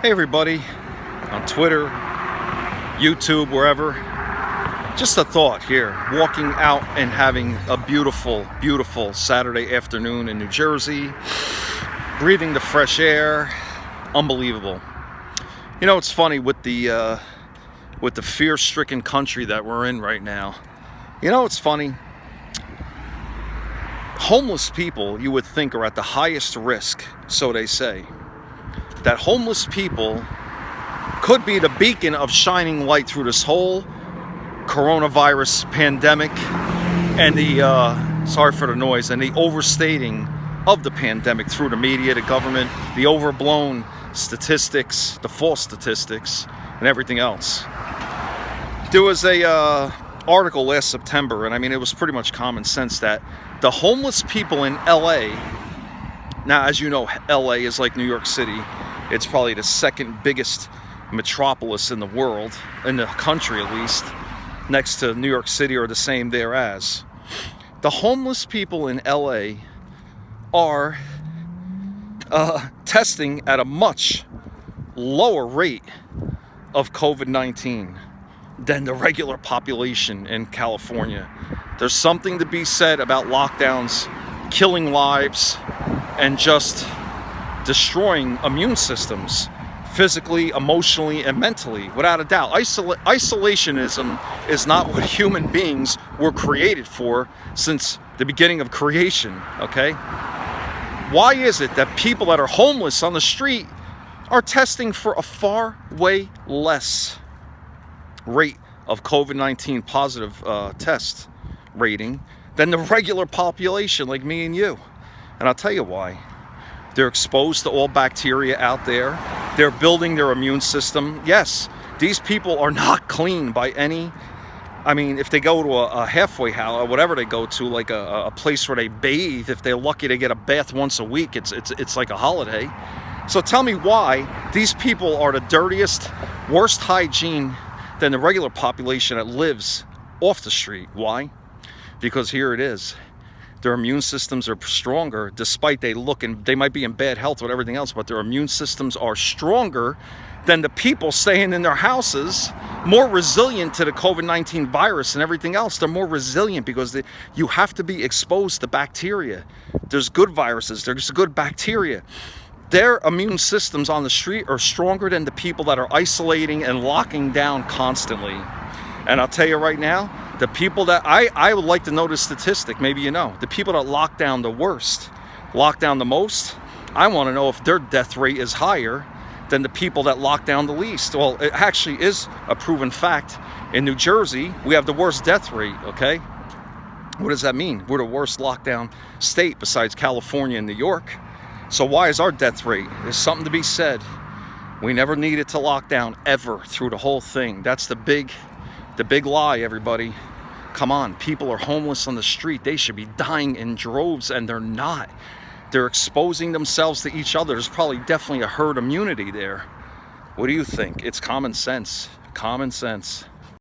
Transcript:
Hey everybody, on Twitter, YouTube, wherever. Just a thought here, walking out and having a beautiful, beautiful Saturday afternoon in New Jersey, breathing the fresh air, unbelievable. You know, it's funny with the fear-stricken country that we're in right now. You know, it's funny. Homeless people, you would think, are at the highest risk, so they say. That homeless people could be the beacon of shining light through this whole coronavirus pandemic and the, sorry for the noise, and the overstating of the pandemic through the media, the government, the overblown statistics, the false statistics, and everything else. There was a article last September, and I mean, it was pretty much common sense that the homeless people in LA, now as you know, LA is like New York City. It's probably the second biggest metropolis in the world, in the country at least, next to New York City or the same thereas. The homeless people in LA are testing at a much lower rate of COVID-19 than the regular population in California. There's something to be said about lockdowns killing lives and just destroying immune systems, physically, emotionally, and mentally, without a doubt. Isolationism is not what human beings were created for since the beginning of creation, okay? Why is it that people that are homeless on the street are testing for a far way less rate of COVID-19 positive test rating than the regular population like me and you? And I'll tell you why. They're exposed to all bacteria out there. They're building their immune system. Yes, these people are not clean by any, I mean, if they go to a halfway house or whatever they go to, like a place where they bathe, if they're lucky to get a bath once a week, it's like a holiday. So tell me why these people are the dirtiest, worst hygiene than the regular population that lives off the street. Why? Because here it is. Their immune systems are stronger, despite they might be in bad health with everything else, but their immune systems are stronger than the people staying in their houses, more resilient to the COVID-19 virus and everything else. They're more resilient because you have to be exposed to bacteria. There's good viruses, there's good bacteria. Their immune systems on the street are stronger than the people that are isolating and locking down constantly. And I'll tell you right now, the people that, I would like to know the statistic, maybe you know, the people that lock down the worst, lock down the most, I want to know if their death rate is higher than the people that lock down the least. Well, it actually is a proven fact. In New Jersey, we have the worst death rate, okay? What does that mean? We're the worst lockdown state besides California and New York. So why is our death rate? There's something to be said. We never needed to lock down ever through the whole thing. That's the big lie, everybody. Come on, people are homeless on the street. They should be dying in droves, and they're not. They're exposing themselves to each other. There's probably definitely a herd immunity there. What do you think? It's common sense. Common sense.